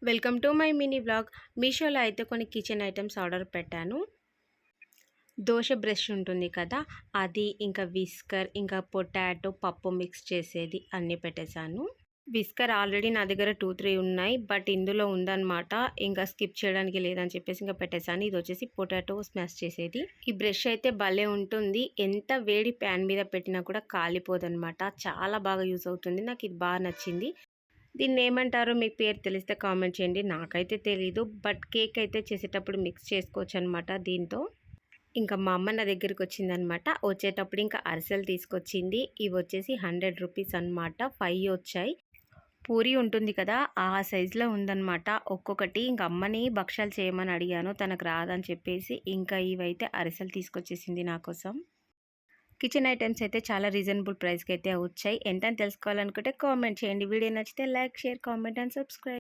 Welcome to my mini vlog. మీషోలో అయితే కొన్ని కిచెన్ ఐటమ్స్ ఆర్డర్ పెట్టాను. దోశ బ్రష్ ఉంటుంది కదా, అది ఇంకా విస్కర్, ఇంకా పొటాటో పప్పు మిక్స్ చేసేది అన్నీ పెట్టేశాను. విస్కర్ ఆల్రెడీ నా దగ్గర 2, 3 ఉన్నాయి. బట్ ఇందులో ఉందన్నమాట. ఇంకా స్కిప్ చేయడానికి లేదని చెప్పేసి ఇంకా పెట్టేశాను. ఇది వచ్చేసి పొటాటో స్మాష్ చేసేది. ఈ బ్రష్ అయితే భలే ఉంటుంది. ఎంత వేడి ప్యాన్ మీద పెట్టినా కూడా కాలిపోదన్నమాట. చాలా బాగా యూజ్ అవుతుంది. నాకు ఇది బాగా నచ్చింది. దీన్ని ఏమంటారో మీకు పేరు తెలిస్తే కామెంట్ చేయండి. నాకైతే తెలీదు. బట్ కేక్ అయితే చేసేటప్పుడు మిక్స్ చేసుకోవచ్చు అనమాట దీంతో. ఇంకా మా అమ్మ నా దగ్గరికి వచ్చిందనమాట. వచ్చేటప్పుడు ఇంకా అరిసెలు తీసుకొచ్చింది. ఇవి వచ్చేసి 100 రూపీస్ అనమాట. 5 వచ్చాయి. పూరి ఉంటుంది కదా, ఆ సైజులో ఉందనమాట ఒక్కొక్కటి. ఇంక అమ్మని భక్షాలు చేయమని అడిగాను, తనకు రాదని చెప్పేసి ఇంకా ఇవైతే అరిసెలు తీసుకొచ్చేసింది నా కోసం. కిచెన్ ఐటమ్స్ అయితే చాలా రీజనబుల్ ప్రైస్కి అయితే వచ్చాయి. ఎంతని తెలుసుకోవాలనుకుంటే కామెంట్ చేయండి. వీడియో నచ్చితే like, share, comment and subscribe.